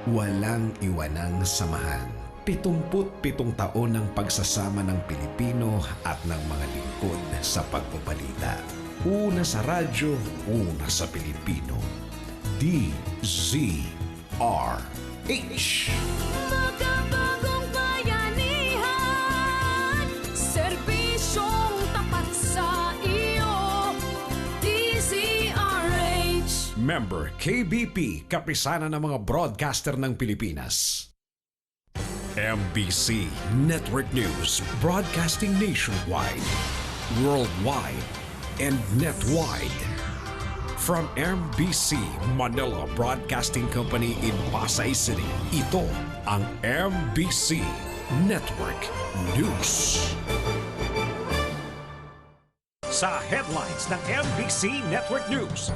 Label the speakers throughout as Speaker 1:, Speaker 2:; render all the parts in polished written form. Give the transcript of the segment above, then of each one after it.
Speaker 1: Walang iwanang samahan. 77 taon ng pagsasama ng Pilipino at ng mga lingkod sa pagpabalita. Una sa radyo, una sa Pilipino. DZRH.
Speaker 2: Magkabagong bayanihan, serbisyong tapat sa iyo, DZRH.
Speaker 1: Member KBP, kapisanan ng mga broadcaster ng Pilipinas. MBC Network News, broadcasting nationwide, worldwide, and netwide. From MBC Manila Broadcasting Company in Pasay City, ito ang MBC Network News. Sa headlines ng MBC Network News,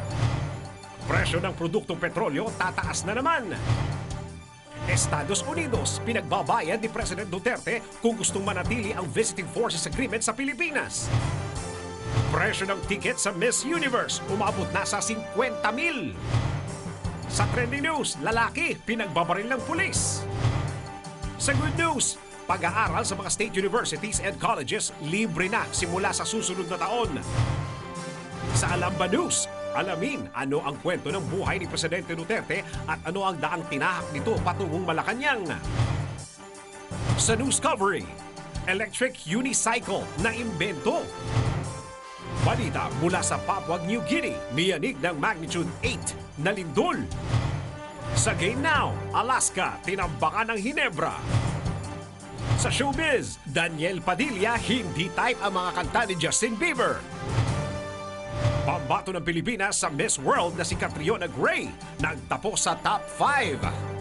Speaker 1: presyo ng produktong petrolyo tataas na naman. Estados Unidos, pinagbabayad ni President Duterte kung gustong manatili ang Visiting Forces Agreement sa Pilipinas. Presyo ng ticket sa Miss Universe, umabot na sa 50,000. Sa trending news, lalaki, pinagbabaril ng pulis. Sa good news, pag-aaral sa mga state universities and colleges, libre na simula sa susunod na taon. Sa Alamba News, alamin ano ang kwento ng buhay ni Presidente Duterte at ano ang daang tinahak nito patungong Malacanang. Sa news coverage, electric unicycle na imbento. Balita mula sa Papua New Guinea, niyanig ng magnitude 8 na lindol. Sa Game Now, Alaska, tinambakan ng Hinebra. Sa showbiz, Daniel Padilla, hindi type ang mga kanta ni Justin Bieber. Pambato ng Pilipinas sa Miss World na si Catriona Gray, nagtapos sa top 5.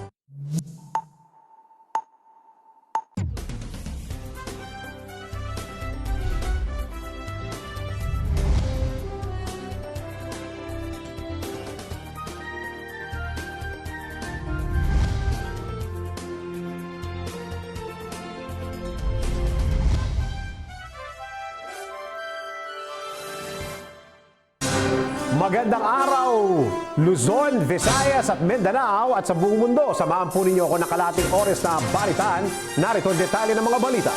Speaker 3: Magandang araw, Luzon, Visayas at Mindanao at sa buong mundo. Samahan po ninyo ako ng kalating oras na balitaan. Narito ang detalye ng mga balita.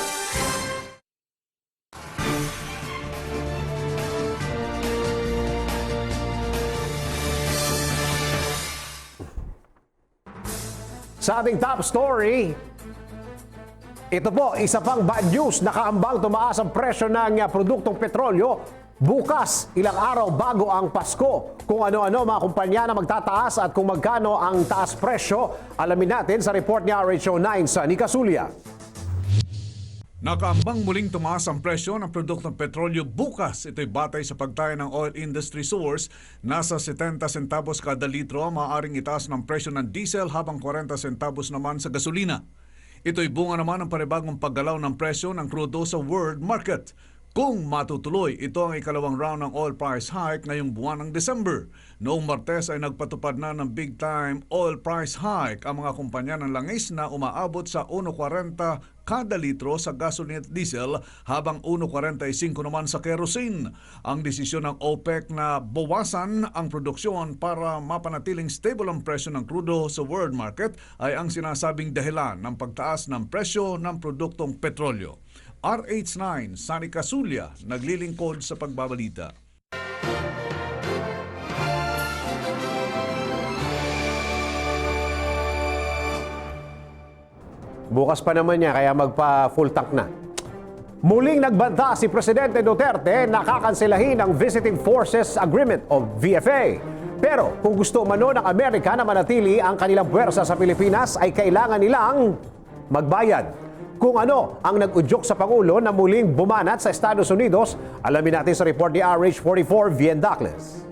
Speaker 3: Sa ating top story, ito po, isa pang bad news. Nakaambang tumaas ang presyo ng produktong petrolyo. Bukas, ilang araw bago ang Pasko. Kung ano-ano mga kumpanya na magtataas at kung magkano ang taas presyo, alamin natin sa report ni RHO9 sa Nicasulia.
Speaker 4: Nakaambang muling tumaas ang presyo ng produktong petrolyo bukas. Ito'y batay sa pagtaya ng oil industry source. Nasa 70 centavos kada litro ang maaaring itaas ng presyo ng diesel habang 40 centavos naman sa gasolina. Ito'y bunga naman ng panibagong paggalaw ng presyo ng crudo sa world market. Kung matutuloy, ito ang ikalawang round ng oil price hike ngayong buwan ng December. Noong Martes ay nagpatupad na ng big-time oil price hike ang mga kumpanya ng langis na umaabot sa 1.40 kada litro sa gasoline at diesel habang 1.45 naman sa kerosene. Ang desisyon ng OPEC na bawasan ang produksyon para mapanatiling stable ang presyo ng crudo sa world market ay ang sinasabing dahilan ng pagtaas ng presyo ng produktong petrolyo. RH9, Sani Casulia, naglilingkod sa pagbabalita.
Speaker 3: Bukas pa naman niya, kaya magpa-full tank na. Muling nagbanta si Presidente Duterte na kakanselahin ang Visiting Forces Agreement o VFA. Pero kung gusto umano ng Amerika na manatili ang kanilang puwersa sa Pilipinas ay kailangan nilang magbayad. Kung ano ang nag-udyok sa Pangulo na muling bumanat sa Estados Unidos, alamin natin sa report ni RH44 Vien Dacles.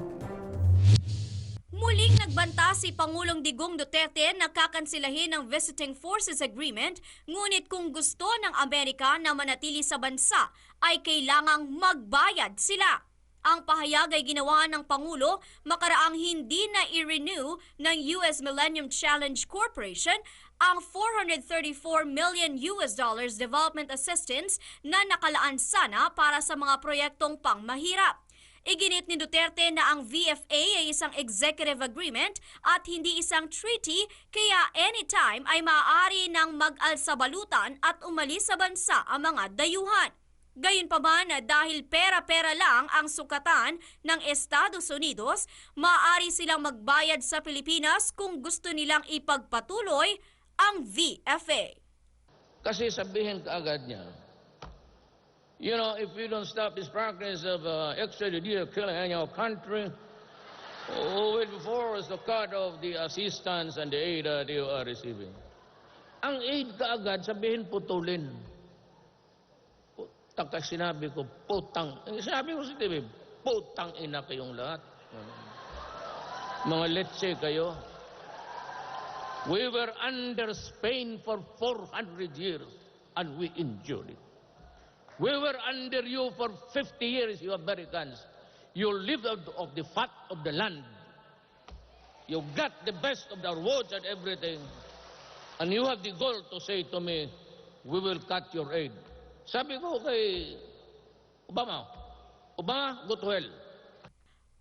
Speaker 2: Muling nagbanta si Pangulong Digong Duterte na kakansilahin ang Visiting Forces Agreement, ngunit kung gusto ng Amerika na manatili sa bansa ay kailangang magbayad sila. Ang pahayag ay ginawa ng Pangulo makaraang hindi na i-renew ng US Millennium Challenge Corporation ang $434 million development assistance na nakalaan sana para sa mga proyektong pangmahirap. Iginit ni Duterte na ang VFA ay isang executive agreement at hindi isang treaty kaya anytime ay maaari nang mag-alsabalutan at umalis sa bansa ang mga dayuhan. Gayunpaman, dahil pera-pera lang ang sukatan ng Estados Unidos, maaari silang magbayad sa Pilipinas kung gusto nilang ipagpatuloy ang VFA.
Speaker 5: Kasi sabihin kaagad niya, you know, if we don't stop this practice of extrajudicial killing in our country, who will be forced to cut off the assistance and the aid they are receiving. Ang aid kaagad, sabihin putulin. Taka sinabi ko, putang, sinabi ko sa TV, putang ina kayong lahat. Mga letse kayo. We were under Spain for 400 years and we endured it. We were under you for 50 years, you Americans. You lived out of the fat of the land. You got the best of the roads and everything. And you have the goal to say to me, we will cut your aid. Sabi ko kay Obama, go to hell.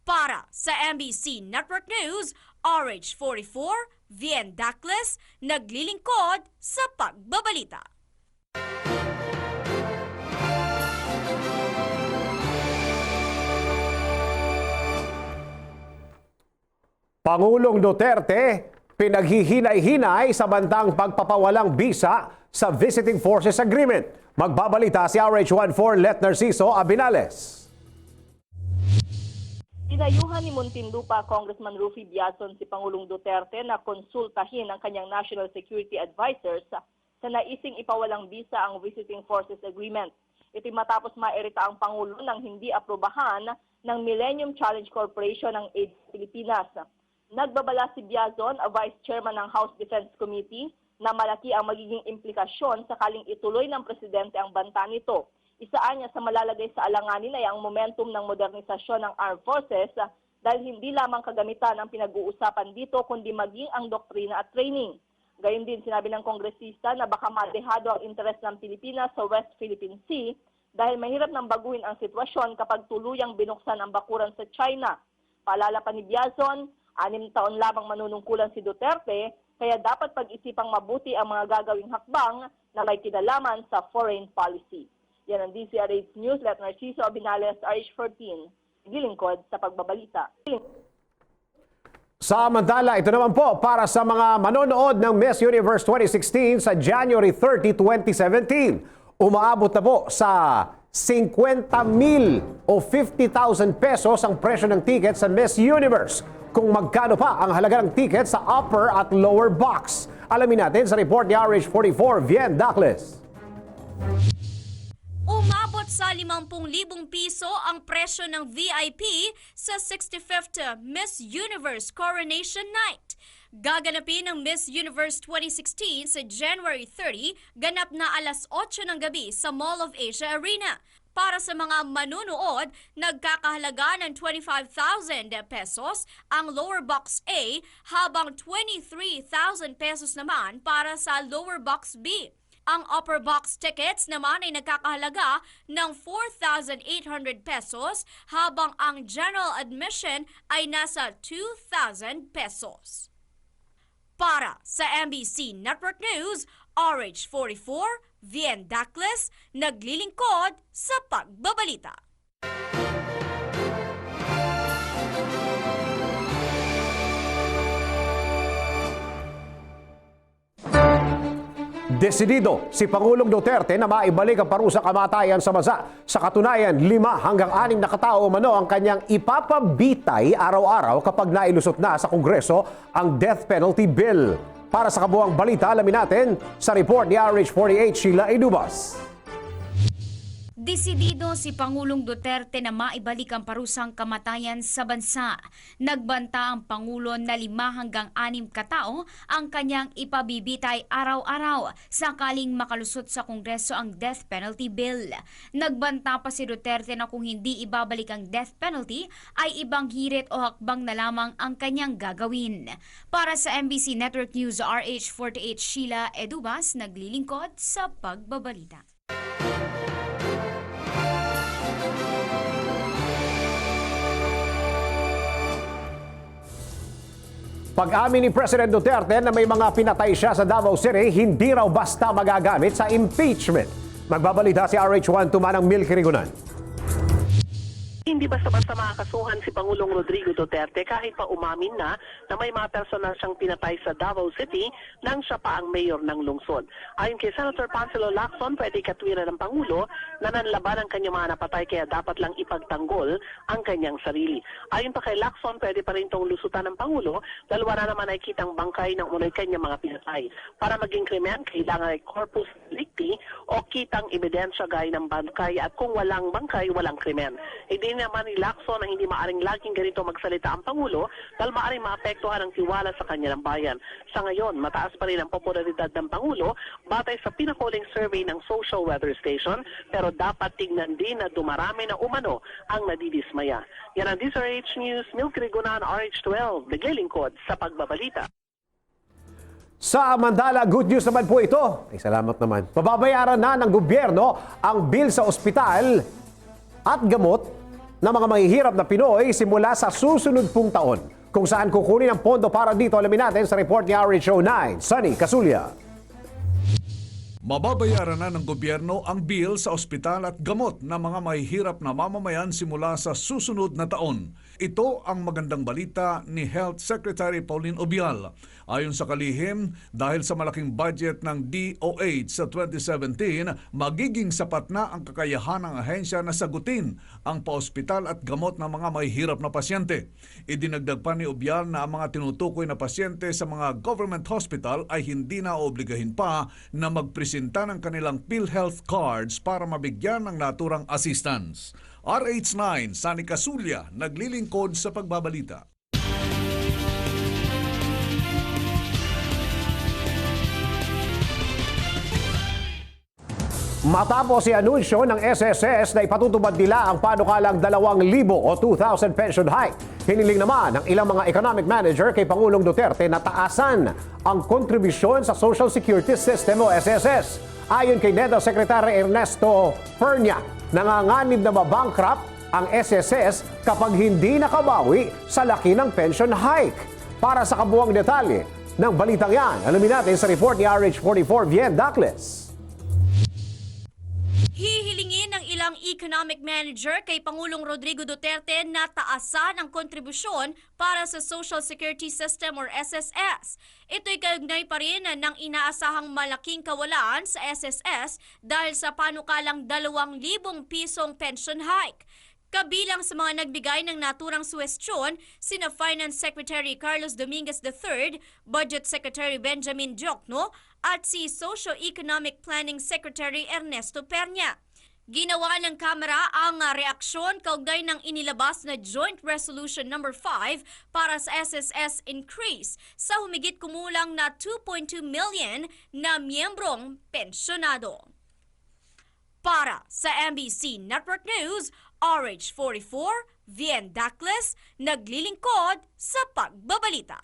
Speaker 2: Para sa MBC Network News, RH44, Vien Dacles, naglilingkod sa pagbabalita.
Speaker 3: Pangulong Duterte pinaghihinay-hinay sa bandang pagpapawalang bisa sa Visiting Forces Agreement. Magbabalita si RH14 Let Narciso Abinales.
Speaker 6: Dinayuhan ni Muntinlupa Congressman Rufy Biazon si Pangulong Duterte na konsultahin ang kanyang National Security Advisors sa naising ipawalang bisa ang Visiting Forces Agreement. Ito'y matapos mairita ang Pangulo ng hindi aprobahan ng Millennium Challenge Corporation ng AIDS Pilipinas. Nagbabala si Biazon, Vice Chairman ng House Defense Committee, na malaki ang magiging implikasyon sakaling ituloy ng Presidente ang banta nito. Isaan niya sa malalagay sa alanganin ay ang momentum ng modernisasyon ng armed forces dahil hindi lamang kagamitan ang pinag-uusapan dito kundi maging ang doktrina at training. Gayon din sinabi ng kongresista na baka madehado ang interes ng Pilipinas sa West Philippine Sea dahil mahirap nang baguhin ang sitwasyon kapag tuluyang binuksan ang bakuran sa China. Paalala pa ni Biazon, 6 taon lamang manunungkulan si Duterte, kaya dapat pag-isipang mabuti ang mga gagawing hakbang na may kinalaman sa foreign policy. Yan ang DCRH News. Let Narciso Abinales, RH14, gilingkod sa pagbabalita.
Speaker 3: Samantala, ito naman po para sa mga manonood ng Miss Universe 2016 sa January 30, 2017. Umaabot na po sa 50,000 o 50,000 pesos ang presyo ng ticket sa Miss Universe. Kung magkano pa ang halaga ng ticket sa upper at lower box. Alamin natin sa report ni RH44 Vien Dacles.
Speaker 2: Umabot sa 50,000 piso ang presyo ng VIP sa 65th Miss Universe Coronation Night. Gaganapin ang Miss Universe 2016 sa January 30, ganap na alas 8 ng gabi sa Mall of Asia Arena. Para sa mga manunood, nagkakahalaga ng 25,000 pesos ang lower box A habang 23,000 pesos naman para sa lower box B. Ang upper box tickets naman ay nagkakahalaga ng 4,800 pesos habang ang general admission ay nasa 2,000 pesos. Para sa MBC Network News, RH44, Vien Dacles, naglilingkod sa pagbabalita.
Speaker 3: Desidido si Pangulong Duterte na maibalik ang parusang kamatayan sa bansa. Sa katunayan, 5 hanggang 6 na katao umano ang kanyang ipapabitay araw-araw kapag nailusot na sa Kongreso ang death penalty bill. Para sa kabuuang balita, alamin natin sa report ni RH48 Sheila Edubas.
Speaker 7: Desidido si Pangulong Duterte na maibalik ang parusang kamatayan sa bansa. Nagbanta ang Pangulo na 5 hanggang 6 katao ang kanyang ipabibitay araw-araw sakaling makalusot sa Kongreso ang death penalty bill. Nagbanta pa si Duterte na kung hindi ibabalik ang death penalty ay ibang hirit o hakbang na lamang ang kanyang gagawin. Para sa MBC Network News, RH48 Sheila Edubas, naglilingkod sa pagbabalita.
Speaker 3: Pag-amin ni President Duterte na may mga pinatay siya sa Davao City, hindi raw basta magagamit sa impeachment. Magbabalita si RH1 Tumanang Milky Rigunan.
Speaker 8: Hindi basta-basta makakasuhan si Pangulong Rodrigo Duterte kahit pa umamin na may mga personal siyang pinatay sa Davao City nang siya pa ang mayor ng lungsod. Ayon kay Senator Pancelo Lacson, pwede katwiran ng Pangulo na nanlaban ang kanyang mga napatay kaya dapat lang ipagtanggol ang kanyang sarili. Ayon pa kay Lacson, pwede pa rin itong lusutan ng Pangulo dahil wala naman ay kitang bangkay ng unay kanyang mga pinatay. Para maging krimen, kailangan ay corpus delicti o kitang ebidensya gaya ng bangkay at kung walang bangkay, walang krimen. Hindi naman ni Lacson na hindi maaring laging ganito magsalita ang Pangulo dahil maaring maapektuhan ang tiwala sa kanya ng bayan. Sa ngayon, mataas pa rin ang popularidad ng Pangulo batay sa pinakuling survey ng Social Weather Station pero dapat tignan din na dumarami na umano ang nadidismaya. Yan ang DZRH News, Milky Rigunan, RH12, naglilingkod sa pagbabalita.
Speaker 3: Sa Mandala, good news naman po ito. Ay, salamat naman. Pababayaran na ng gobyerno ang bill sa ospital at gamot ng mga mahihirap na Pinoy simula sa susunod pong taon. Kung saan kukunin ang pondo para dito, alamin natin sa report ni RH09, Sunny Casulia.
Speaker 4: Mababayaran na ng gobyerno ang bill sa ospital at gamot ng mga mahihirap na mamamayan simula sa susunod na taon. Ito ang magandang balita ni Health Secretary Pauline Obial. Ayon sa kalihim, dahil sa malaking budget ng DOH sa 2017, magiging sapat na ang kakayahan ng ahensya na sagutin ang paospital at gamot ng mga mahihirap na pasyente. Idinagdag pa ni Obial na ang mga tinutukoy na pasyente sa mga government hospital ay hindi na obligahin pa na magpresenta ng kanilang PhilHealth cards para mabigyan ng naturang assistance. RH9, Sunny Casulia, naglilingkod sa pagbabalita.
Speaker 3: Matapos i-anunsyo ng SSS na ipatutupad nila ang panukalang 2,000 o 2,000 pension hike, hiniling naman ng ilang mga economic manager kay Pangulong Duterte na taasan ang kontribusyon sa Social Security System o SSS. Ayon kay NEDA Secretary Ernesto Pernia, nanganganib na mabankrupt ang SSS kapag hindi nakabawi sa laki ng pension hike. Para sa kabuuang detalye ng balitang yan, alamin natin sa report ni RH44 Vien Dacles.
Speaker 2: Hihilingin ng ilang economic manager kay Pangulong Rodrigo Duterte na taasan ang kontribusyon para sa Social Security System or SSS. Ito'y kaugnay pa rin ng inaasahang malaking kawalan sa SSS dahil sa panukalang 2,000 pisong pension hike. Kabilang sa mga nagbigay ng naturang suwestyon, sina Finance Secretary Carlos Dominguez III, Budget Secretary Benjamin Diokno, at si Socio-Economic Planning Secretary Ernesto Pernia. Ginawa ng Kamara ang reaksyon kaugnay ng inilabas na Joint Resolution No. 5 para sa SSS increase sa humigit kumulang na 2.2 million na miyembrong pensyonado. Para sa MBC Network News, RH44, Vien Dacles, naglilingkod sa pagbabalita.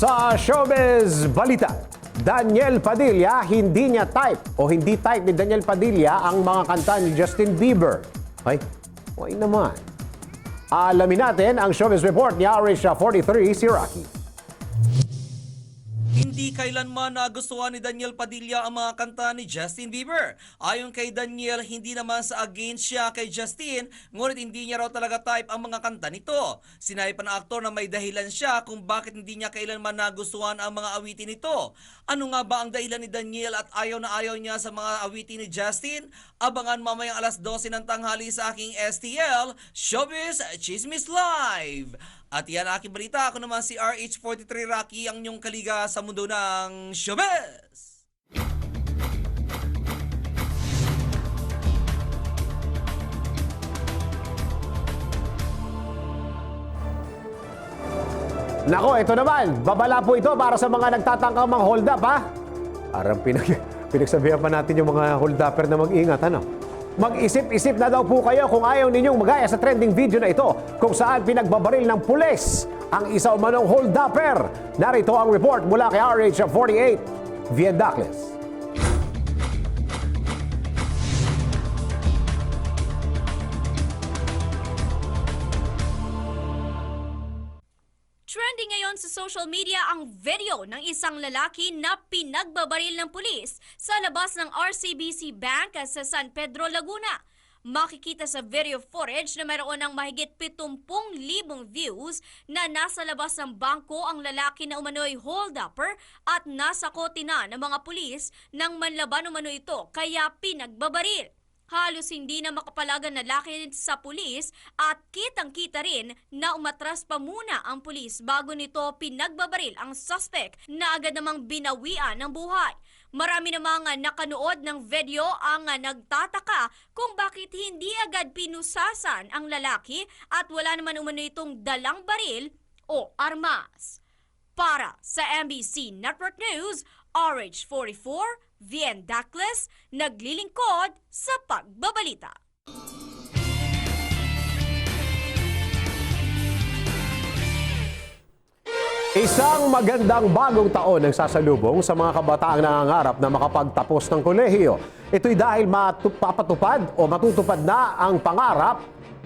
Speaker 3: Sa Showbiz Balita, Daniel Padilla, hindi niya type o hindi type ni Daniel Padilla ang mga kanta ni Justin Bieber. Ay, why naman? Alamin natin ang Showbiz Report ni RH43, si Rocky.
Speaker 9: Hindi kailanman nagustuhan ni Daniel Padilla ang mga kanta ni Justin Bieber. Ayon kay Daniel, hindi naman sa against siya kay Justin, ngunit hindi niya raw talaga type ang mga kanta nito. Sinabi pa ng aktor na may dahilan siya kung bakit hindi niya kailanman nagustuhan ang mga awitin nito. Ano nga ba ang dahilan ni Daniel at ayaw na ayaw niya sa mga awitin ni Justin? Abangan mamayang alas 12 ng tanghali sa aking STL, Showbiz Chismis Live! At yan ang aking balita. Ako naman si RH43 Rocky, ang inyong kaliga sa mundo ng showbiz.
Speaker 3: Nako, ito naman. Babala po ito para sa mga nagtatangkang mga hold up, ha? Parang pinagsabihan pa natin yung mga hold upper na mag-ingat, ano? Mag-isip-isip na daw po kayo kung ayaw ninyong magaya sa trending video na ito kung saan pinagbabaril ng pulis ang isa umanong hold-upper. Narito ang report mula kay RH48, Vien Dacles.
Speaker 2: Viral sa social media ang video ng isang lalaki na pinagbabaril ng pulis sa labas ng RCBC Bank sa San Pedro, Laguna. Makikita sa video footage na mayroon ng mahigit 70,000 views na nasa labas ng bangko ang lalaki na umano'y hold-upper at nasa kote na ng mga pulis nang manlaban umano ito kaya pinagbabaril. Halos hindi na makapalagan na lalaki sa pulis at kitang-kita rin na umatras pa muna ang pulis bago nito pinagbabaril ang suspect na agad namang binawian ng buhay. Marami namang nakanood ng video ang nagtataka kung bakit hindi agad pinusasan ang lalaki at wala naman umano itong dalang baril o armas. Para sa MBC Network News, RH44, Vien Dacles, naglilingkod sa pagbabalita.
Speaker 3: Isang magandang bagong taon ang sasalubong sa mga kabataang nangangarap na makapagtapos ng kolehiyo. Ito'y dahil mapapatupad o matutupad na ang pangarap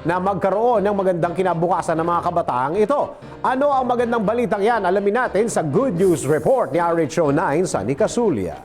Speaker 3: na magkaroon ng magandang kinabukasan ng mga kabataang ito. Ano ang magandang balitang yan? Alamin natin sa Good News Report ni RH09 Sunny Casulia.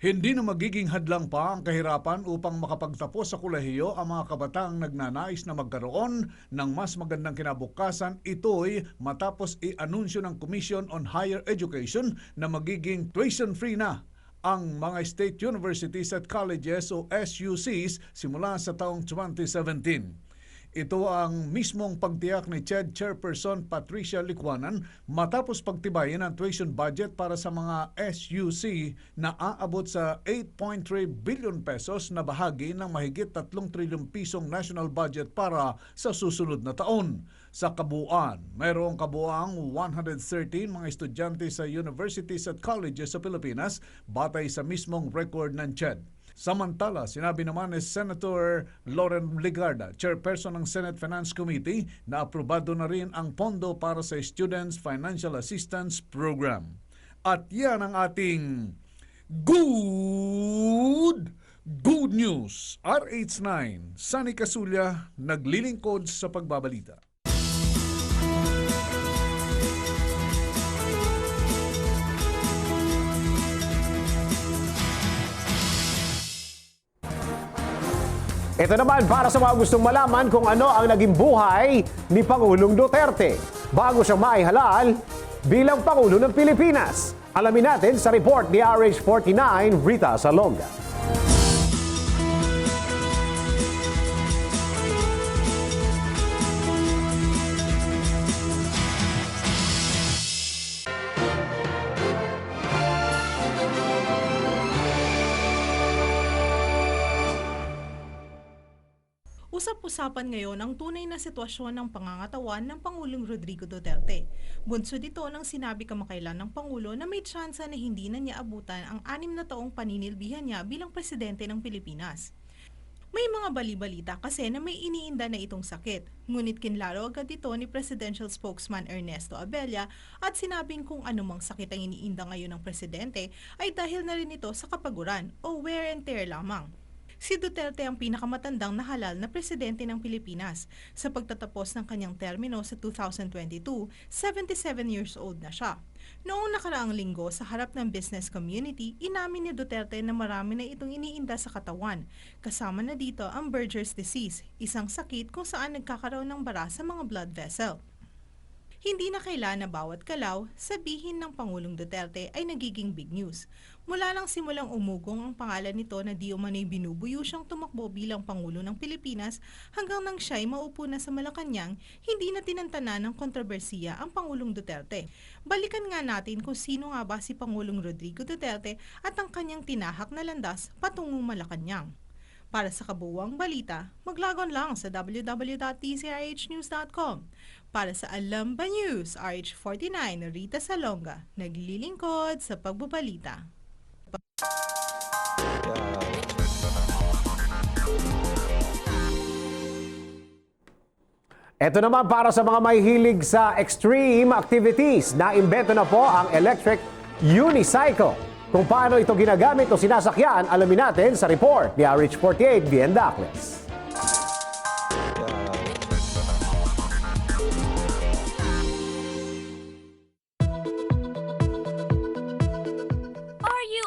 Speaker 4: Hindi na magiging hadlang pa ang kahirapan upang makapagtapos sa kolehiyo ang mga kabataang nagnanais na magkaroon ng mas magandang kinabukasan. Ito'y matapos i-anunsyo ng Commission on Higher Education na magiging tuition-free na ang mga state universities at colleges o SUCs simula sa taong 2017. Ito ang mismong pagtiyak ni CHED Chairperson Patricia Licuanan matapos pagtibayin ang tuition budget para sa mga SUC na aabot sa 8.3 billion pesos na bahagi ng mahigit 3 trilyong pisong national budget para sa susunod na taon. Sa kabuuan, mayroong kabuuang 113 mga estudyante sa universities at colleges sa Pilipinas batay sa mismong record ng CHED. Samantala, sinabi naman ni Senator Loren Legarda, chairperson ng Senate Finance Committee, na aprobado na rin ang pondo para sa Students Financial Assistance Program. At yan ang ating good news. RH9, Sunny Casulia, naglilingkod sa pagbabalita.
Speaker 3: Ito naman para sa mga gustong malaman kung ano ang naging buhay ni Pangulong Duterte bago siya maihalal bilang Pangulo ng Pilipinas. Alamin natin sa report ni RH49 Rita Salonga.
Speaker 10: Usap-usapan ngayon ang tunay na sitwasyon ng pangangatawan ng Pangulong Rodrigo Duterte. Bunsod ito nang sinabi kamakailan ng Pangulo na may tsansa na hindi na niya abutan ang 6 na taong paninilbihan niya bilang presidente ng Pilipinas. May mga bali-balita kasi na may iniinda na itong sakit, ngunit kinlaro agad ito ni Presidential Spokesman Ernesto Abella at sinabing kung anumang sakit ang iniinda ngayon ng presidente ay dahil na rin ito sa kapaguran o wear and tear lamang. Si Duterte ang pinakamatandang nahalal na presidente ng Pilipinas. Sa pagtatapos ng kanyang termino sa 2022, 77 years old na siya. Noong nakaraang linggo sa harap ng business community, inamin ni Duterte na marami na itong iniinda sa katawan. Kasama na dito ang Berger's disease, isang sakit kung saan nagkakaroon ng bara sa mga blood vessel. Hindi na kailangan na bawat galaw, sabihin ng Pangulong Duterte ay nagiging big news. Mula nang simulang umugong ang pangalan nito na di umano'y binubuyo siyang tumakbo bilang Pangulo ng Pilipinas hanggang nang siya'y maupo na sa Malacanang, hindi na tinantanan ng kontrobersiya ang Pangulong Duterte. Balikan nga natin kung sino nga ba si Pangulong Rodrigo Duterte at ang kanyang tinahak na landas patungong Malacanang. Para sa kabuuang balita, maglagon lang sa www.tcrhnews.com. Para sa Alam Ba News, RH49 Rita Salonga, naglilingkod sa pagbabalita.
Speaker 3: Ito naman para sa mga mahihilig sa extreme activities, naimbento na po ang electric unicycle. Kung paano ito ginagamit o sinasakyan, alamin natin sa report ni RH48 Vien Dacles.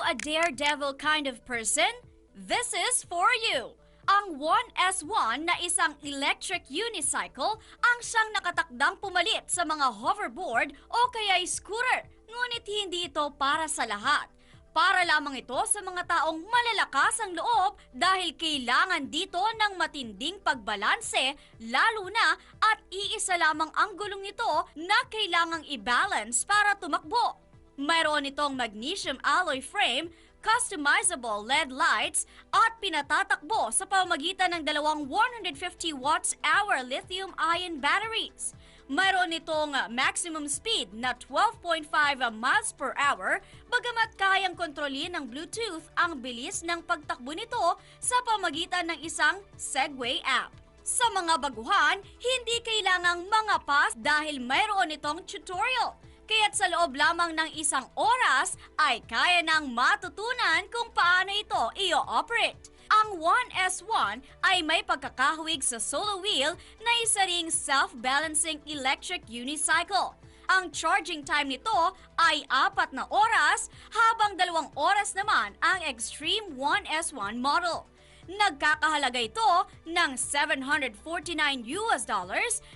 Speaker 2: a daredevil kind of person? This is for you! Ang 1S1 na isang electric unicycle ang siyang nakatakdang pumalit sa mga hoverboard o kaya scooter. Ngunit hindi ito para sa lahat. Para lamang ito sa mga taong malalakas ang loob dahil kailangan dito ng matinding pagbalanse lalo na at iisa lamang ang gulong nito na kailangang i-balance para tumakbo. Mayroon itong magnesium alloy frame, customizable LED lights at pinatatakbo sa pamamagitan ng dalawang 150 watts-hour lithium-ion batteries. Mayroon itong maximum speed na 12.5 miles per hour bagamat kayang kontrolin ng Bluetooth ang bilis ng pagtakbo nito sa pamamagitan ng isang Segway app. Sa mga baguhan, hindi kailangang mga pass dahil mayroon itong tutorial. Kaya't sa loob lamang ng isang oras ay kaya nang matutunan kung paano ito i-operate. Ang 1S1 ay may pagkakahawig sa solo wheel na isa ring self-balancing electric unicycle. Ang charging time nito ay 4 na oras habang 2 oras naman ang Extreme 1S1 model. Nagkakahalaga ito ng $749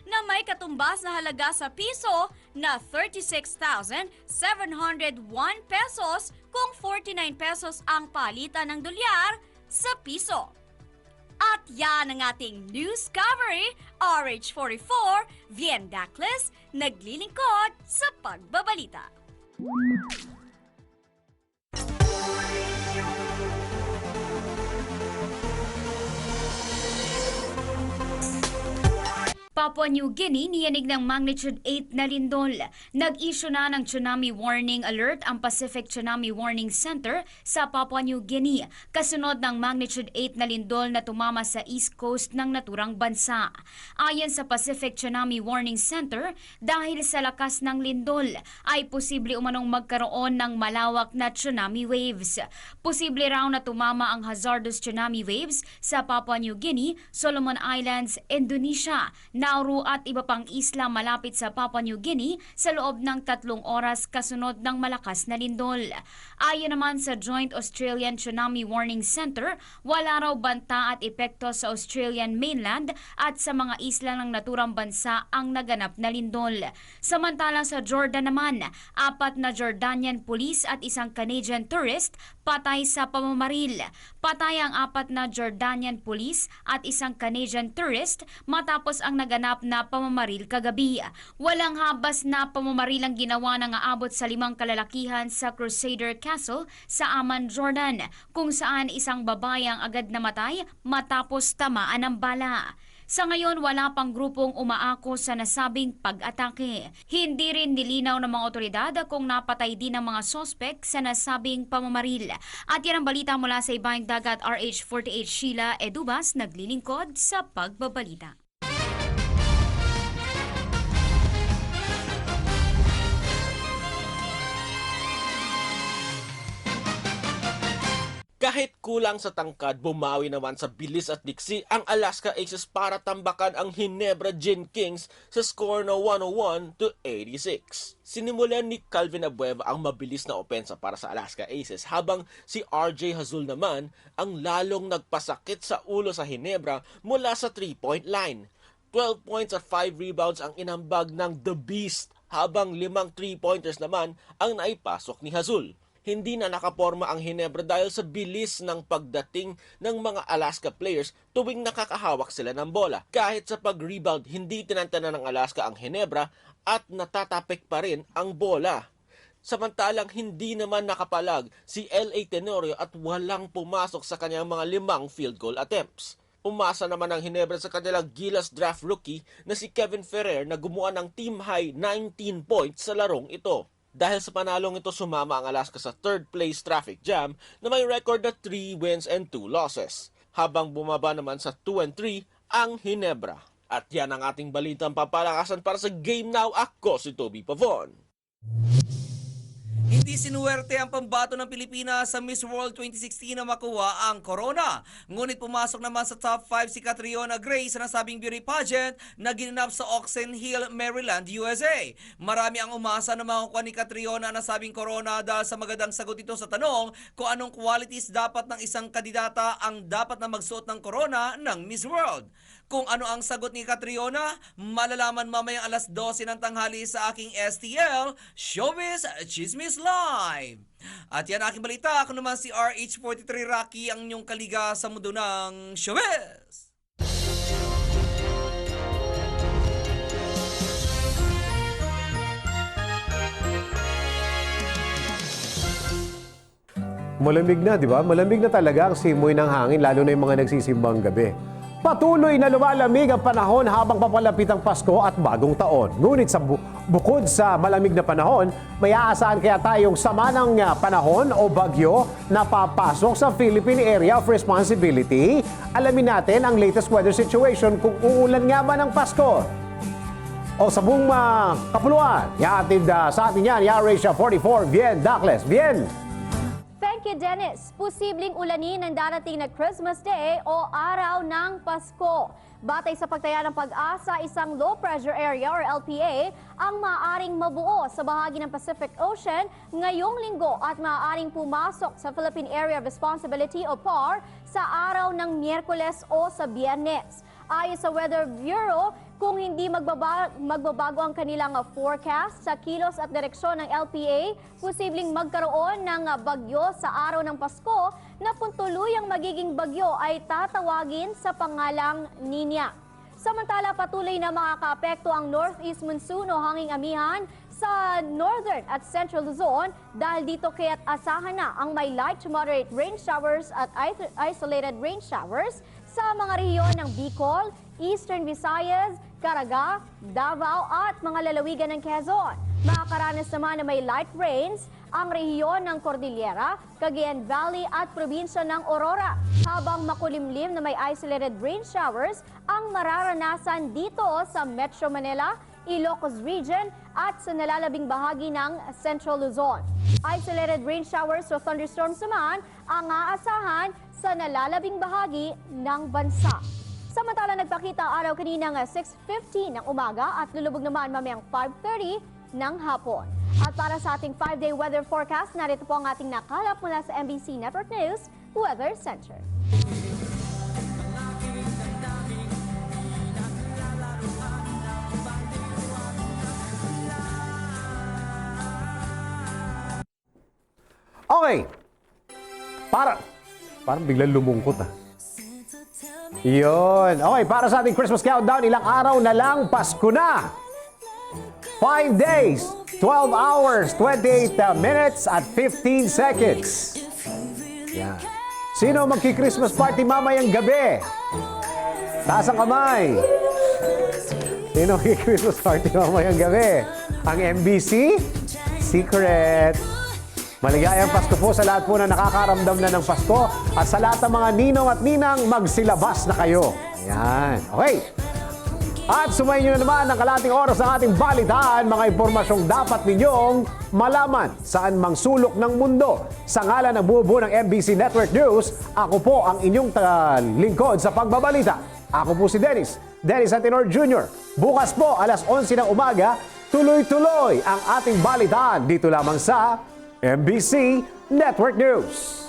Speaker 2: na may katumbas na halaga sa piso na 36,701 pesos kung 49 pesos ang palitan ng dolyar sa piso. At yan ang ating news coverage, RH44, Vien Dacles, naglilingkod sa pagbabalita.
Speaker 7: Papua New Guinea niyanig ng magnitude 8 na lindol. Nag-issue na ng tsunami warning alert ang Pacific Tsunami Warning Center sa Papua New Guinea kasunod ng magnitude 8 na lindol na tumama sa east coast ng naturang bansa. Ayon sa Pacific Tsunami Warning Center, dahil sa lakas ng lindol ay posible umanong magkaroon ng malawak na tsunami waves. Posible raw na tumama ang hazardous tsunami waves sa Papua New Guinea, Solomon Islands, Indonesia, Nauru at iba pang isla malapit sa Papua New Guinea sa loob ng 3 oras kasunod ng malakas na lindol. Ayon naman sa Joint Australian Tsunami Warning Center, wala raw banta at epekto sa Australian mainland at sa mga isla ng naturang bansa ang naganap na lindol. Samantalang sa Jordan naman, 4 na Jordanian police at isang Canadian tourist patay sa pamamaril. Patay ang 4 na Jordanian police at isang Canadian tourist matapos ang naganap na pamamaril kagabi. Walang habas na pamamaril ang ginawa ng aabot sa 5 kalalakihan sa Crusader Castle sa Amman, Jordan, kung saan isang babae ang agad namatay matapos tamaan ng bala. Sa ngayon, wala pang grupong umaako sa nasabing pag-atake. Hindi rin nilinaw ng mga otoridad kung napatay din ang mga sospek sa nasabing pamamaril. At yan ang balita mula sa Ibayong Dagat, RH48 Sheila Edubas, naglilingkod sa pagbabalita.
Speaker 11: Kahit kulang sa tangkad, bumawi naman sa bilis at diksi ang Alaska Aces para tambakan ang Ginebra Gin Kings sa score na 101-86. Sinimulan ni Calvin Abueva ang mabilis na opensa para sa Alaska Aces habang si RJ Hazul naman ang lalong nagpasakit sa ulo sa Ginebra mula sa 3-point line. 12 points at 5 rebounds ang inambag ng The Beast habang 5 3-pointers naman ang naipasok ni Hazul. Hindi na nakaporma ang Ginebra dahil sa bilis ng pagdating ng mga Alaska players tuwing nakakahawak sila ng bola. Kahit sa pag-rebound, hindi tinantanan ng Alaska ang Ginebra at natatapik pa rin ang bola. Samantalang hindi naman nakapalag si LA Tenorio at walang pumasok sa kanyang mga 5 field goal attempts. Umasa naman ang Ginebra sa kanilang Gilas draft rookie na si Kevin Ferrer na gumawa ng team-high 19 points sa larong ito. Dahil sa panalong ito, sumama ang Alaska sa third place traffic jam na may record na 3 wins and 2 losses. Habang bumaba naman sa 2-3 ang Ginebra. At yan ang ating balitang papalakasan para sa Game Now. Ako si Toby Pavon.
Speaker 9: Hindi sinuwerte ang pambato ng Pilipinas sa Miss World 2016 na makuha ang corona. Ngunit pumasok naman sa top 5 si Catriona Gray sa nasabing beauty pageant na ginanap sa Oxon Hill, Maryland, USA. Marami ang umasa na makukuha ni Catriona ang nasabing corona dahil sa magandang sagot ito sa tanong kung anong qualities dapat ng isang kandidata ang dapat na magsuot ng corona ng Miss World. Kung ano ang sagot ni Catriona, malalaman mamayang alas 12 ng tanghali sa aking STL, Showbiz Chismis Live. At yan aking balita. Ako naman si RH43 Rocky, ang inyong kaliga sa mundo ng showbiz.
Speaker 3: Malamig na, di ba? Malamig na talaga ang simoy ng hangin, lalo na yung mga nagsisimbang gabi. Patuloy na lumalamig ang panahon habang papalapit ang Pasko at Bagong Taon. Ngunit bukod sa malamig na panahon, may aasahan kaya tayong sama ng panahon o bagyo na papasok sa Philippine Area of Responsibility. Alamin natin ang latest weather situation kung uulan nga ba ng Pasko. O sa buong kapuluan, ihatid sa atin yan, Yarasia 44, Bien Dacles. Bien!
Speaker 2: Thank you, Dennis. Posibleng ulanin ang darating na Christmas Day o araw ng Pasko. Batay sa pagtaya ng Pag-asa, isang low pressure area or LPA ang maaaring mabuo sa bahagi ng Pacific Ocean ngayong linggo at maaaring pumasok sa Philippine Area of Responsibility o PAR sa araw ng Miyerkules o sa Biyernes. Ayon sa Weather Bureau, kung hindi magbabago ang kanilang forecast sa kilos at direksyon ng LPA, posibleng magkaroon ng bagyo sa araw ng Pasko na kung tuluyang magiging bagyo ay tatawagin sa pangalang Nina. Samantala, patuloy na makakaapekto ang northeast monsoon o hanging amihan sa northern at central Luzon dahil dito kaya't asahan na ang may light to moderate rain showers at isolated rain showers sa mga rehiyon ng Bicol, Eastern Visayas, Caraga, Davao at mga lalawigan ng Quezon. Makakaranas naman na may light rains ang rehiyon ng Cordillera, Cagayan Valley at probinsya ng Aurora, habang makulimlim na may isolated rain showers ang mararanasan dito sa Metro Manila, Ilocos Region at sa nalalabing bahagi ng Central Luzon. Isolated rain showers o thunderstorms naman ang aasahan sa nalalabing bahagi ng bansa. Samantala, nagpakita ang araw kaninang 6:15 ng umaga at lulubog naman mamayang 5:30 ng hapon. At para sa ating 5-day weather forecast, narito po ang ating nakalap mula sa MBC Network News Weather Center.
Speaker 3: Okay. Parang biglang lumungkot Yun. Okay, para sa ating Christmas countdown, ilang araw na lang, Pasko na. 5 days, 12 hours, 28 minutes at 15 seconds. Yan. Sino magki-Christmas party mamayang gabi? Taas ang kamay. Sino magki-Christmas party mamayang gabi? Ang MBC? Secret. Maligayang Pasko po sa lahat po na nakakaramdam na ng Pasko at sa lahat ng mga ninong at ninang magsilabas na kayo. Ayan. Okay. At sumayin nyo na naman ang kalating oras ng ating balitaan, mga impormasyong dapat ninyong malaman saan mang sulok ng mundo. Sa ngalan ng buo ng MBC Network News, ako po ang inyong lingkod sa pagbabalita. Ako po si Dennis Antenor Jr. Bukas po, alas 11 ng umaga, tuloy-tuloy ang ating balitaan dito lamang sa MBC Network News.